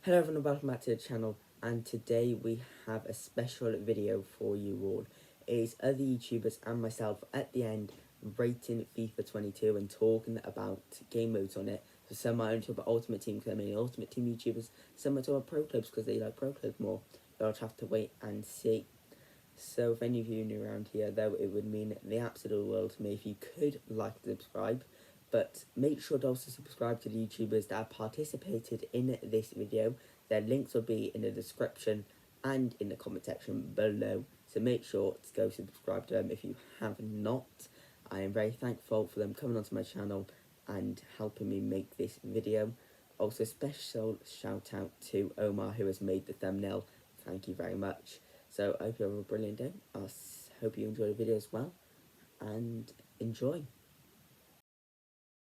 Hello everyone, welcome back to the channel, and today we have a special video for you all. It is other YouTubers and myself at the end rating FIFA 22 and talking about game modes on it. So some might only talk about Ultimate Team because they're mainly Ultimate Team YouTubers, some might talk about Pro Clubs because they like Pro Clubs more. You'll have to wait and see. So if any of you are new around here though, it would mean the absolute world to me if you could like and subscribe. But make sure to also subscribe to the YouTubers that have participated in this video. Their links will be in the description and in the comment section below. So make sure to go subscribe to them if you have not. I am very thankful for them coming onto my channel and helping me make this video. Also special shout out to Omar who has made the thumbnail. Thank you very much. So I hope you have a brilliant day. I hope you enjoy the video as well. And enjoy.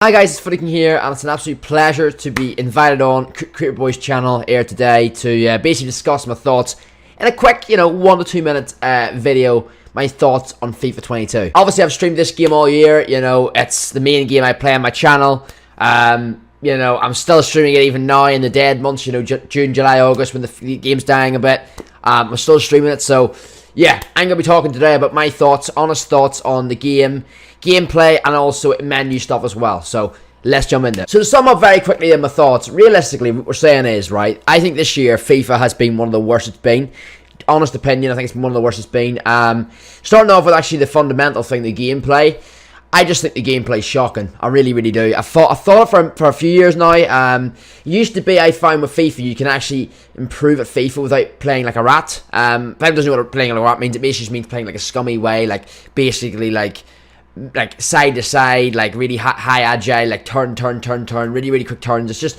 Hi guys, it's Footyking here, and it's an absolute pleasure to be invited on Creator Boys channel here today to basically discuss my thoughts in a quick, 1 to 2 minute video, my thoughts on FIFA 22. Obviously, I've streamed this game all year, it's the main game I play on my channel. I'm still streaming it even now in the dead months, June, July, August, when the game's dying a bit. I'm still streaming it, so yeah, I'm going to be talking today about my thoughts, honest thoughts on the game, gameplay, and also menu stuff as well. So let's jump in there. So to sum up very quickly in my thoughts, realistically what we're saying is, right, I think this year FIFA has been one of the worst it's been. Honest opinion, I think it's been one of the worst it's been. Starting off with actually the fundamental thing, the gameplay. I just think the gameplay is shocking. I really, really do. I thought it for a few years now. It used to be, I found with FIFA, you can actually improve at FIFA without playing like a rat. If anyone doesn't know what playing like a rat means, it basically just means playing like a scummy way, like basically like side to side, like really high agile, like turn, really, really quick turns. It's just,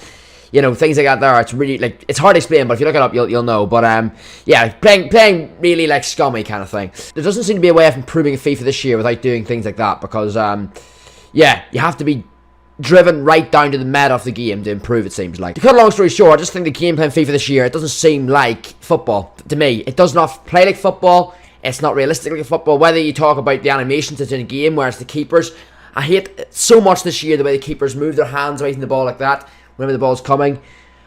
things like that there. It's really, like, it's hard to explain, but if you look it up, you'll know. But, yeah, playing really, like, scummy kind of thing. There doesn't seem to be a way of improving FIFA this year without doing things like that, because, yeah, you have to be driven right down to the meta of the game to improve, it seems like. To cut a long story short, I just think the gameplay in FIFA this year, it doesn't seem like football to me. It does not play like football. It's not realistic like football. Whether you talk about the animations that's in a game, where it's the keepers, I hate so much this year the way the keepers move their hands away from the ball like that whenever the ball's coming.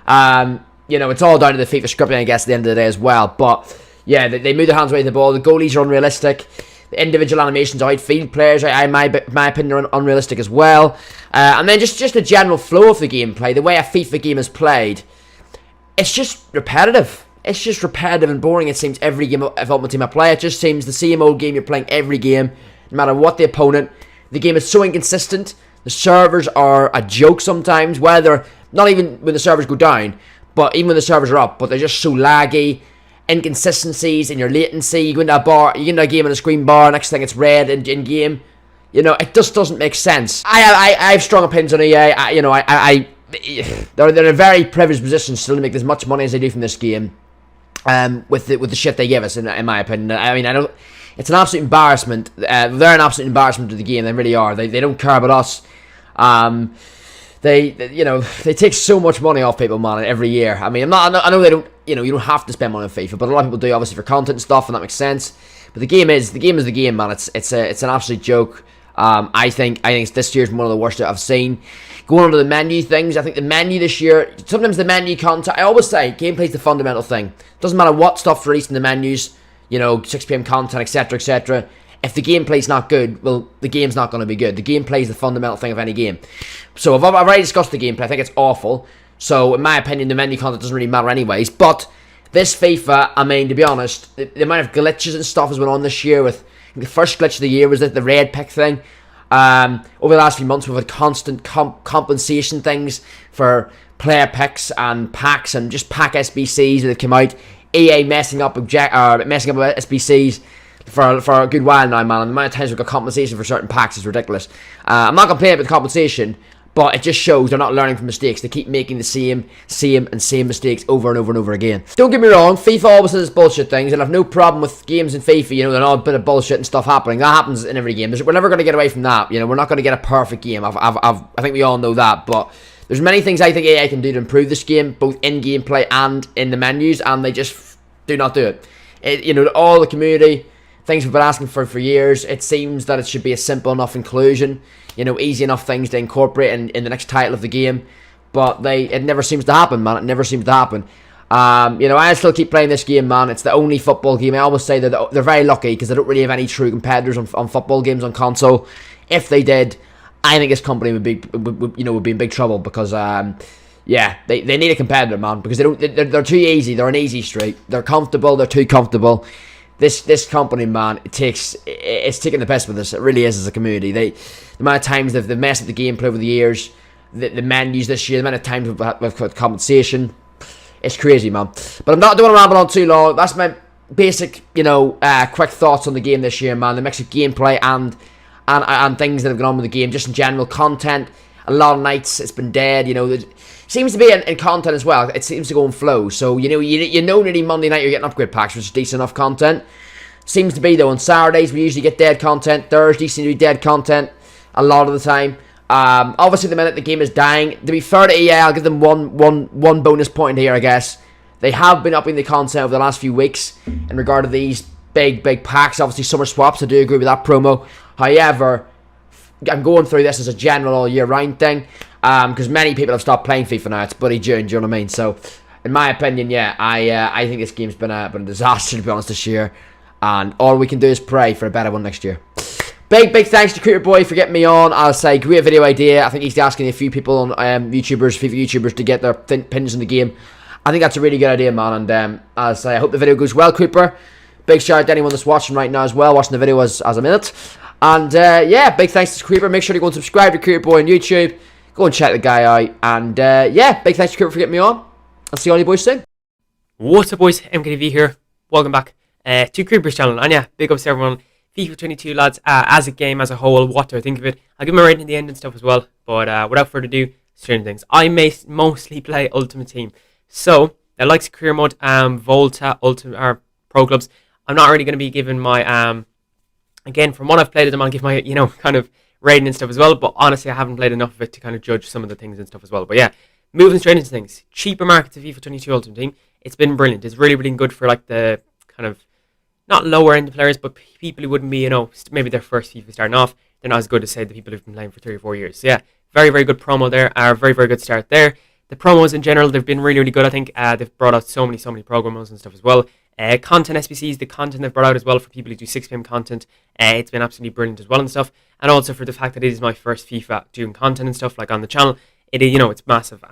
It's all down to the FIFA scripting, I guess, at the end of the day as well. But yeah, they move their hands away from the ball. The goalies are unrealistic. The individual animations of outfield players, in my opinion, are unrealistic as well. And then just the general flow of the gameplay, the way a FIFA game is played, it's just repetitive. It's just repetitive and boring, it seems, every game of Ultimate Team I play. It just seems the same old game you're playing every game, no matter what the opponent. The game is so inconsistent. The servers are a joke sometimes, whether, not even when the servers go down, but even when the servers are up, but they're just so laggy. Inconsistencies in your latency. You go into a bar, you get into a game on a screen bar, next thing it's red in game. It just doesn't make sense. I have strong opinions on EA. They're in a very privileged position still to make as much money as they do from this game. With the shit they give us, in my opinion. I mean, I know it's an absolute embarrassment. They're an absolute embarrassment to the game. They really are. They don't care about us. They take so much money off people, man, every year. I mean, I know they don't. You don't have to spend money on FIFA, but a lot of people do, obviously, for content and stuff, and that makes sense. But the game is the game, man. It's an absolute joke. I think this year's one of the worst that I've seen. Going on to the menu things, I think the menu this year, sometimes the menu content, I always say, gameplay's the fundamental thing. Doesn't matter what stuff's released in the menus, 6 PM content, etc, etc. If the gameplay's not good, well, the game's not going to be good. The gameplay is the fundamental thing of any game. So I've already discussed the gameplay. I think it's awful. So in my opinion, the menu content doesn't really matter anyways. But this FIFA, I mean, to be honest, the amount of glitches and stuff has been on this year. With the first glitch of the year was the red pick thing. Over the last few months, we've had constant compensation things for player picks and packs and just pack SBCs that have come out. EA messing up SBCs for a good while now, man. And the amount of times we've got compensation for certain packs is ridiculous. I'm not complaining about the compensation, but it just shows they're not learning from mistakes. They keep making the same mistakes over and over and over again. Don't get me wrong, FIFA always says bullshit things, and I've no problem with games in FIFA, there's all a bit of bullshit and stuff happening. That happens in every game. We're never going to get away from that. We're not going to get a perfect game. I think we all know that, but there's many things I think EA can do to improve this game, both in gameplay and in the menus, and they just do not do it. All the community, things we've been asking for years, it seems that it should be a simple enough inclusion, easy enough things to incorporate in the next title of the game. but it never seems to happen, man. It never seems to happen. I still keep playing this game, man. It's the only football game. I always say that they're very lucky because they don't really have any true competitors on football games on console. If they did, I think this company would be in big trouble because they need a competitor, man, because they're too easy. They're an easy street. They're comfortable. They're too comfortable. This company, man, it's taking the piss with us. It really is as a community. The amount of times they've messed up the gameplay over the years, the menus this year, the amount of times with compensation. It's crazy, man. But I don't want to ramble on too long. That's my basic, quick thoughts on the game this year, man. The mix of gameplay and things that have gone on with the game, just in general content. A lot of nights it's been dead. There seems to be in content as well. It seems to go in flow. So nearly Monday night you're getting upgrade packs, which is decent enough content. Seems to be though on Saturdays we usually get dead content. Thursdays seem to be dead content a lot of the time. Obviously, the minute the game is dying, to be fair to EA, I'll give them one bonus point here, I guess. They have been upping the content over the last few weeks in regard to these big packs. Obviously, summer swaps, I do agree with that promo. However, I'm going through this as a general all year round thing because many people have stopped playing FIFA now. It's bloody June, do you know what I mean? So, in my opinion, I think this game's been a disaster, to be honest, this year. And all we can do is pray for a better one next year. Big thanks to Creeper Boy for getting me on. I'll say, great video idea. I think he's asking a few people on FIFA YouTubers to get their opinions on the game. I think that's a really good idea, man. And I'll say, I hope the video goes well, Creeper. Big shout out to anyone that's watching right now as well, watching the video as I'm in it. And big thanks to Creeper. Make sure to go and subscribe to Creeper Boy on YouTube. Go and check the guy out. And big thanks to Creeper for getting me on. I'll see all you boys soon. What's up, boys? MKTV here. Welcome back to Creeper's channel. And big ups to everyone. FIFA 22, lads, as a game, as a whole, what do I think of it? I'll give my rating at the end and stuff as well, but without further ado, certain things. I mostly play Ultimate Team, so I like career mode, Volta, Ultimate, or Pro Clubs. I'm not really going to be giving my, again, from what I've played of them, I'll give my, kind of rating and stuff as well, but honestly, I haven't played enough of it to kind of judge some of the things and stuff as well. But moving straight into things. Cheaper markets of FIFA 22 Ultimate Team, it's been brilliant. It's really, really good for, like, the kind of not lower end players, but people who wouldn't be, maybe their first FIFA starting off. They're not as good as, say, the people who've been playing for 3 or 4 years. So very, very good promo there. Very, very good start there. The promos in general, they've been really, really good. I think they've brought out so many promos and stuff as well. Content SBCs, the content they've brought out as well for people who do 6 PM content. It's been absolutely brilliant as well and stuff. And also for the fact that it is my first FIFA doing content and stuff like on the channel. It's massive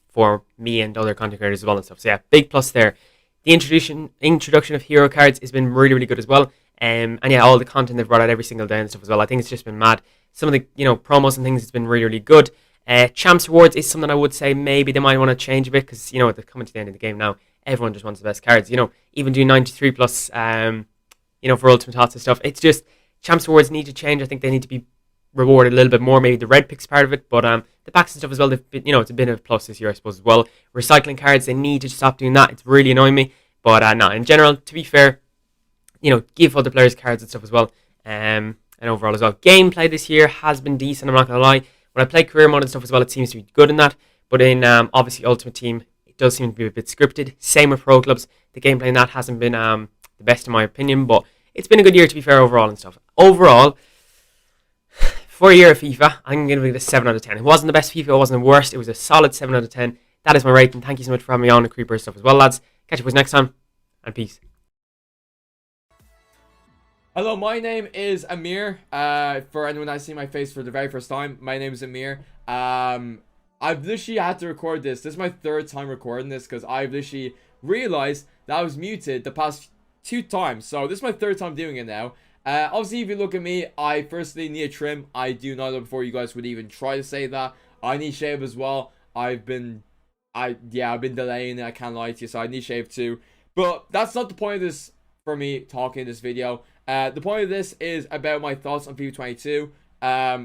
for me and other content creators as well and stuff. So big plus there. The introduction of hero cards has been really, really good as well. All the content they've brought out every single day and stuff as well. I think it's just been mad. Some of the, promos and things, it's been really, really good. Champs Rewards is something I would say maybe they might want to change a bit because, they're coming to the end of the game now. Everyone just wants the best cards. Even doing 93 plus, for Ultimate Tots and stuff. It's just, Champs Rewards need to change. I think they need to be rewarded a little bit more. Maybe the red picks part of it. But the packs and stuff as well, they've been, it's a bit of a plus this year, I suppose, as well. Recycling cards, they need to stop doing that. It's really annoying me. But no, in general, to be fair, give other players cards and stuff as well. And overall as well. Gameplay this year has been decent, I'm not going to lie. When I play career mode and stuff as well, it seems to be good in that. But in, obviously, Ultimate Team, it does seem to be a bit scripted. Same with Pro Clubs. The gameplay in that hasn't been the best in my opinion. But it's been a good year, to be fair, overall and stuff. Overall, for a year of FIFA, I'm going to give it a 7 out of 10. It wasn't the best FIFA, it wasn't the worst. It was a solid 7 out of 10. That is my rating. Thank you so much for having me on the Creeper stuff as well, lads. Catch you boys next time, and peace. Hello, my name is Amir. For anyone that's seen my face for the very first time, my name is Amir. I've literally had to record this. This is my 3rd time recording this because I've literally realized that I was muted the past 2 times. So this is my 3rd time doing it now. Obviously, if you look at me, I firstly need a trim. I do not know before you guys would even try to say that. I need shave as well. I've been delaying it, I can't lie to you, so I need shave too. But that's not the point of this for me talking in this video. The point of this is about my thoughts on FIFA 22.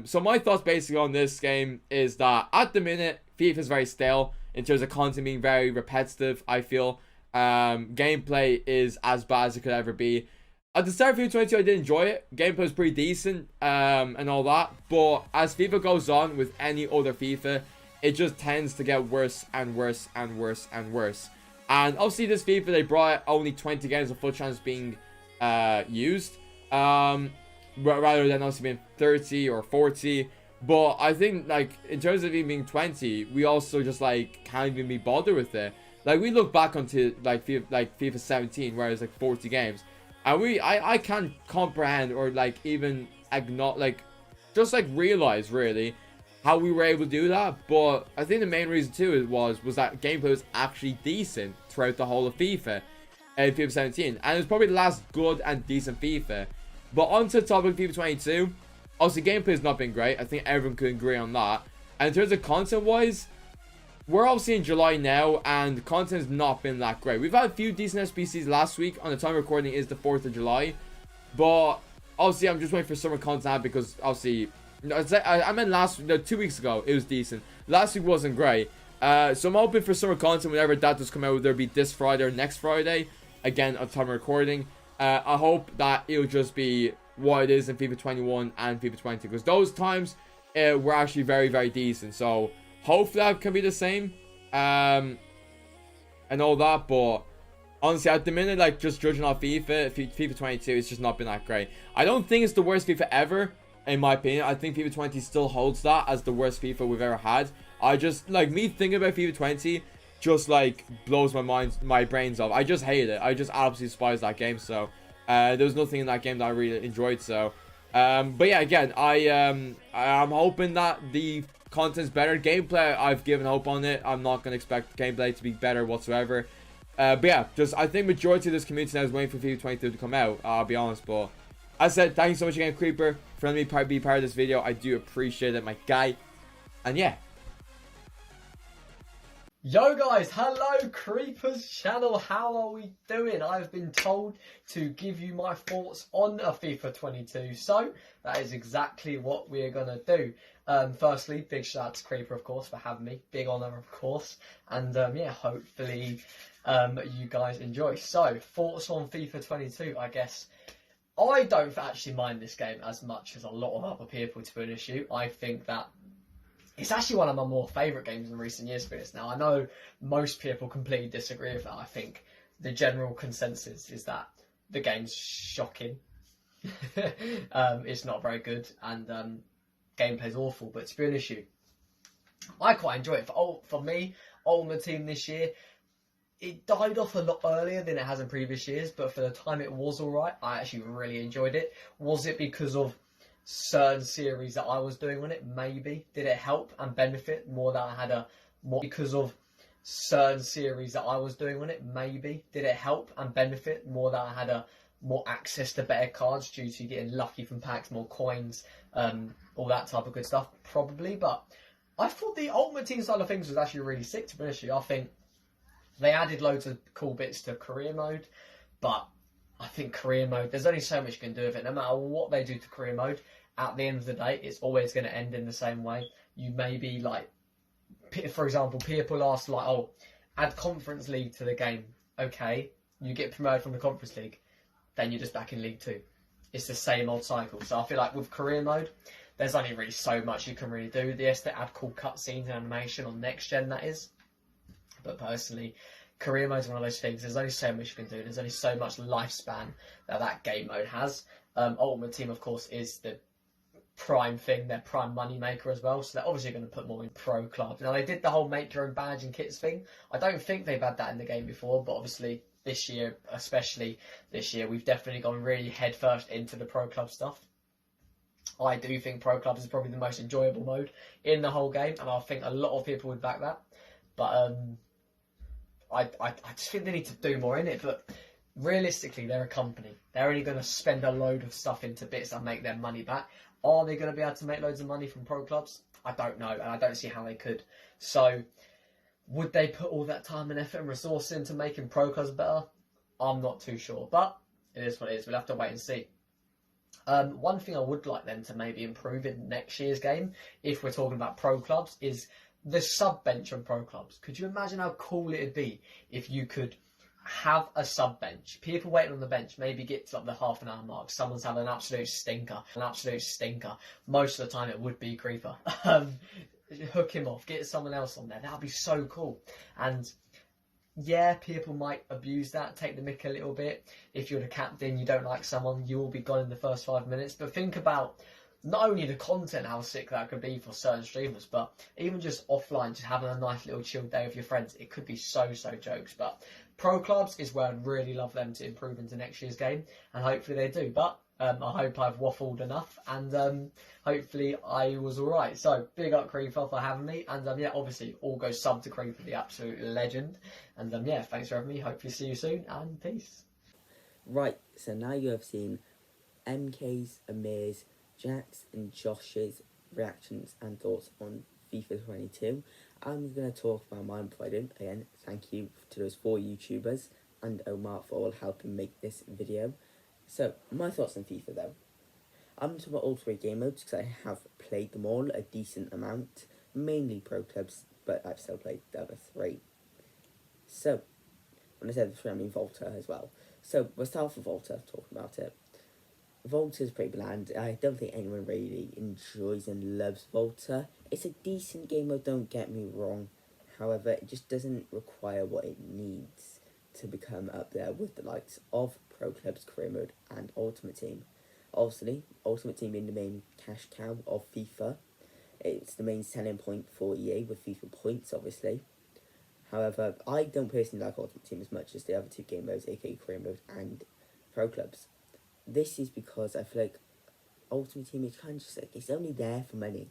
So my thoughts basically on this game is that at the minute, FIFA is very stale in terms of content being very repetitive, I feel. Gameplay is as bad as it could ever be. At the start of FIFA 22, I did enjoy it. Gameplay was pretty decent and all that. But as FIFA goes on with any other FIFA, it just tends to get worse and worse and worse and worse. And obviously this FIFA, they brought only 20 games of FUT Champs being used. Rather than obviously being 30 or 40. But I think, like, in terms of even being 20, we also just, like, can't even be bothered with it. Like, we look back onto, like, FIFA 17, where it's, like, 40 games. And I can't comprehend or, like, even acknowledge, like, just, like, realize, really, how we were able to do that. But I think the main reason, too, was that gameplay was actually decent throughout the whole of FIFA. FIFA 17. And it was probably the last good and decent FIFA. But onto the topic of FIFA 22. Obviously, gameplay has not been great. I think everyone could agree on that. And in terms of content-wise, we're obviously in July now, and the content has not been that great. We've had a few decent SBCs last week. On the time of recording is the 4th of July. But, obviously, I'm just waiting for summer content, because, obviously, I meant 2 weeks ago, it was decent. Last week wasn't great. So I'm hoping for summer content whenever that does come out, whether it be this Friday or next Friday. Again, on time of recording. I hope that it'll just be what it is in FIFA 21 and FIFA 20, because those times were actually very, very decent. So hopefully that can be the same and all that. But honestly, at the minute, like, just judging off FIFA 22, it's just not been that great. I don't think it's the worst FIFA ever, in my opinion. I think FIFA 20 still holds that as the worst FIFA we've ever had. I just, like, me thinking about FIFA 20 just, like, blows my brains off. I just hate it. I just absolutely despise that game. So there was nothing in that game that I really enjoyed. So but yeah, again, I'm hoping that the content's better. Gameplay, I've given hope on it. I'm not gonna expect gameplay to be better whatsoever. But yeah, just I think majority of this community now is waiting for FIFA 22 to come out. I'll be honest. But as I said, thank you so much again, Creeper, for letting me be part of this video. I do appreciate it, my guy. And yeah. Yo guys, hello Creepers channel, how are we doing? I've been told to give you my thoughts on a FIFA 22, so that is exactly what we're going to do. Firstly, big shout out to Creeper, of course, for having me, big honour, of course, and yeah, hopefully you guys enjoy. So, thoughts on FIFA 22, I guess. I don't actually mind this game as much as a lot of other people, to be honest with you. I think that it's actually one of my more favourite games in recent years for this. Now, I know most people completely disagree with that. I think the general consensus is that the game's shocking. It's not very good, and gameplay's awful. But to be honest with you, I quite enjoy it. For me, Ultimate Team this year, it died off a lot earlier than it has in previous years. But for the time it was alright, I actually really enjoyed it. Was it because of certain series that I was doing on it? Maybe. Did it help and benefit more that I had because of certain series that I was doing on it? Maybe. Did it help and benefit more that I had more access to better cards due to getting lucky from packs, more coins, all that type of good stuff? Probably. But I thought the Ultimate Team side of things was actually really sick, to be honest with you. I think they added loads of cool bits to career mode, but I think career mode, there's only so much you can do with it. No matter what they do to career mode, at the end of the day, it's always going to end in the same way. You may be like, for example, people ask like, oh, add Conference League to the game. Okay, you get promoted from the Conference League, then you're just back in League 2. It's the same old cycle. So I feel like with career mode, there's only really so much you can really do. Yes, they add cool cutscenes and animation on next gen, that is. But personally, career mode is one of those things. There's only so much you can do. There's only so much lifespan that game mode has. Ultimate Team, of course, is the prime thing, their prime money maker as well. So they're obviously going to put more in pro clubs. Now, they did the whole make your own badge and kits thing. I don't think they've had that in the game before, but obviously this year, especially this year, we've definitely gone really headfirst into the pro club stuff. I do think pro clubs is probably the most enjoyable mode in the whole game, and I think a lot of people would back that. But I just think they need to do more in it. But realistically, they're a company. They're only going to spend a load of stuff into bits and make their money back. Are they going to be able to make loads of money from pro clubs? I don't know, and I don't see how they could. So, would they put all that time and effort and resource into making pro clubs better? I'm not too sure, but it is what it is. We'll have to wait and see. One thing I would like them to maybe improve in next year's game, if we're talking about pro clubs, is the sub bench on pro clubs. Could you imagine how cool it'd be if you could have a sub bench, people waiting on the bench, maybe get to like the half an hour mark, someone's having an absolute stinker. Most of the time it would be Creeper. Hook him off, get someone else on there. That would be so cool. And yeah, people might abuse that, take the mick a little bit. If you're the captain, you don't like someone, you will be gone in the first 5 minutes. But think about not only the content, how sick that could be for certain streamers, but even just offline, just having a nice little chill day with your friends, it could be so jokes. But pro clubs is where I'd really love them to improve into next year's game, and hopefully they do. But I hope I've waffled enough, and hopefully I was alright. So big up Creeper for having me, and yeah, obviously all go sub to Creeper, the absolute legend, and yeah, thanks for having me. Hopefully see you soon, and peace. Right, so now you have seen MK's, Amir's, Jack's and Josh's reactions and thoughts on FIFA 22. I'm going to talk about mine before I do. Again, thank you to those 4 YouTubers and Omar for all helping make this video. So, my thoughts on FIFA though. I'm going to talk about all 3 game modes because I have played them all a decent amount. Mainly pro clubs, but I've still played the other 3. So, when I said the 3 I mean Volta as well. So, we'll start off with Volta, talking about it. Volta is pretty bland. I don't think anyone really enjoys and loves Volta. It's a decent game mode, don't get me wrong. However, it just doesn't require what it needs to become up there with the likes of Pro Clubs, Career Mode and Ultimate Team. Obviously, Ultimate Team being the main cash cow of FIFA. It's the main selling point for EA with FIFA points, obviously. However, I don't personally like Ultimate Team as much as the other 2 game modes, aka Career Mode and Pro Clubs. This is because I feel like Ultimate Team is kind of just like, it's only there for money.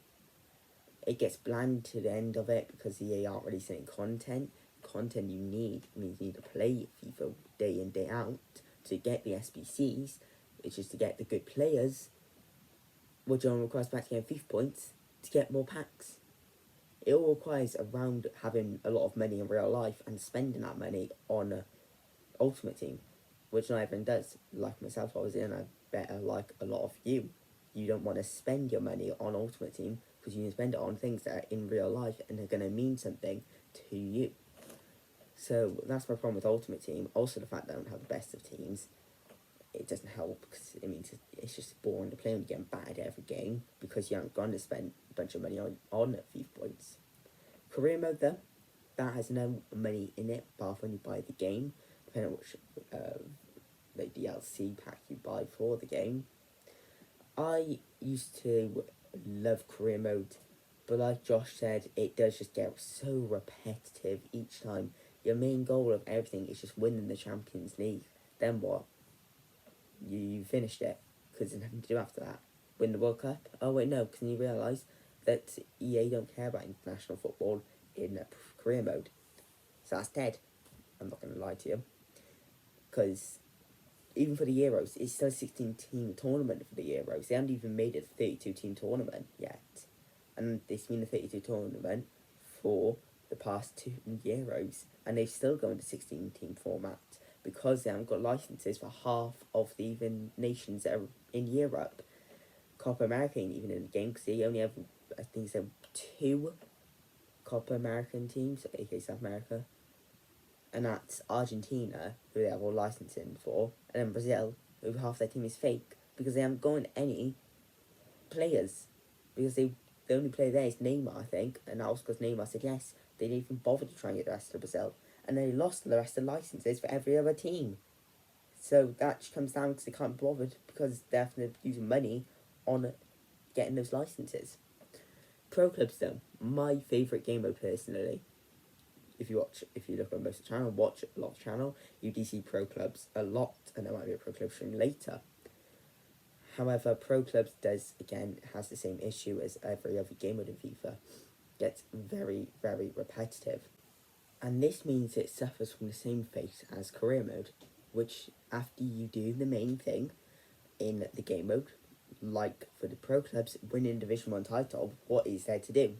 It gets bland to the end of it because EA aren't really selling content. Content you need means you need to play FIFA day in, day out to get the SBCs, which is to get the good players, which only requires back to get FIFA points to get more packs. It all requires around having a lot of money in real life and spending that money on Ultimate Team, which not everyone does. Like myself, obviously, and I bet like a lot of you. You don't want to spend your money on Ultimate Team because you can spend it on things that are in real life and are going to mean something to you. So that's my problem with Ultimate Team. Also, the fact that I don't have the best of teams, it doesn't help because it means it's just boring to play when you're getting battered every game because you haven't gone to spend a bunch of money on FIFA points. Career Mode, though, that has no money in it, apart from when you buy the game, depending on which the DLC pack you buy for the game. I used to love Career Mode, but like Josh said, it does just get so repetitive each time. Your main goal of everything is just winning the Champions League. Then what? You finished it, because there's nothing to do after that. Win the World Cup? Oh wait, no, because you realise that EA don't care about international football in Career Mode. So that's dead. I'm not going to lie to you. Because even for the Euros, it's still a 16-team tournament for the Euros. They haven't even made it a 32-team tournament yet. And it's been a 32 tournament for the past 2 Euros. And they still go into 16-team format because they haven't got licenses for half of the even nations that are in Europe. Copa America ain't even in the game because they only have, I think it's 2 Copa American teams, aka South America. And that's Argentina, who they have all licensing for, and then Brazil, who half their team is fake, because they haven't got any players. Because the only player there is Neymar, I think, and that was because Neymar said yes. They didn't even bother to try and get the rest of Brazil. And they lost the rest of the licenses for every other team. So that comes down because they can't be bothered, because they have to use money on getting those licenses. Pro Clubs, though, my favourite game mode personally. If you look on most of the channel, watch a lot of the channel, you do see Pro Clubs a lot, and there might be a Pro Club stream later. However, Pro Clubs has the same issue as every other game mode in FIFA. Gets very, very repetitive. And this means it suffers from the same fate as Career Mode, which after you do the main thing in the game mode, like for the Pro Clubs, winning Division 1 title, what is there to do?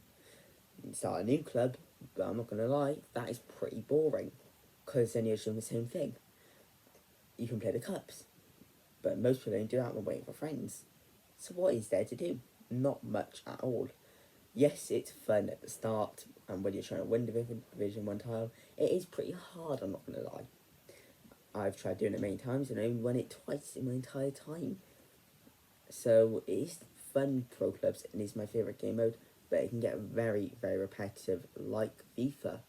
You start a new club, but I'm not going to lie, that is pretty boring, because then you're doing the same thing. You can play the cups, but most people don't do that when waiting for friends. So what is there to do? Not much at all. Yes, it's fun at the start, and when you're trying to win Division 1 title, it is pretty hard, I'm not going to lie. I've tried doing it many times, and I only won it twice in my entire time. So it is fun, Pro Clubs, and it's my favourite game mode, but it can get very, very repetitive, like FIFA.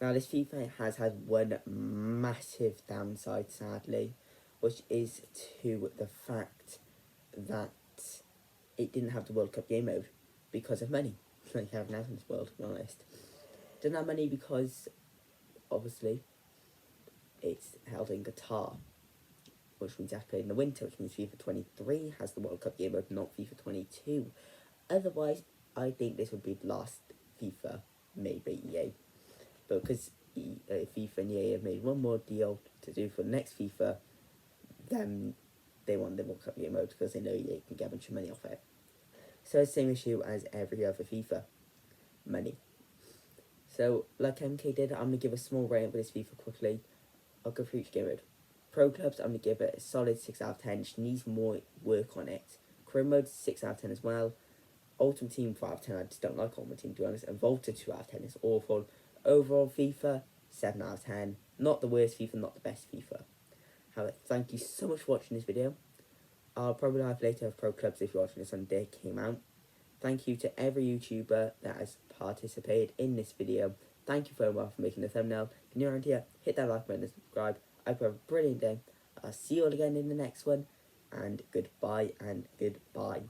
Now, this FIFA has had one massive downside, sadly, which is to the fact that it didn't have the World Cup game mode because of money. Like you have now in this world, to be honest. Didn't have money because, obviously, it's held in Qatar, which means you have to play in the winter, which means FIFA 23 has the World Cup game mode, not FIFA 22. Otherwise, I think this would be the last FIFA made by EA. But because FIFA and EA have made one more deal to do for the next FIFA, then they want the World Cup game mode because they know EA can get a bunch of money off it. So it's the same issue as every other FIFA. Money. So, like MK did, I'm going to give a small rating for this FIFA quickly. I'll go through each game mode. Pro Clubs, I'm going to give it a solid 6 out of 10. It needs more work on it. Career Mode, 6 out of 10 as well. Ultimate Team, 5 out of 10. I just don't like Ultimate Team, to be honest. And Volta, 2 out of 10. It's awful. Overall, FIFA, 7 out of 10. Not the worst FIFA, not the best FIFA. However, thank you so much for watching this video. I'll probably live later of Pro Clubs if you're watching this on the day it came out. Thank you to every YouTuber that has participated in this video. Thank you very much for making the thumbnail. If you're around here, hit that like button and subscribe. I hope you have a brilliant day. I'll see you all again in the next one. And goodbye and goodbye.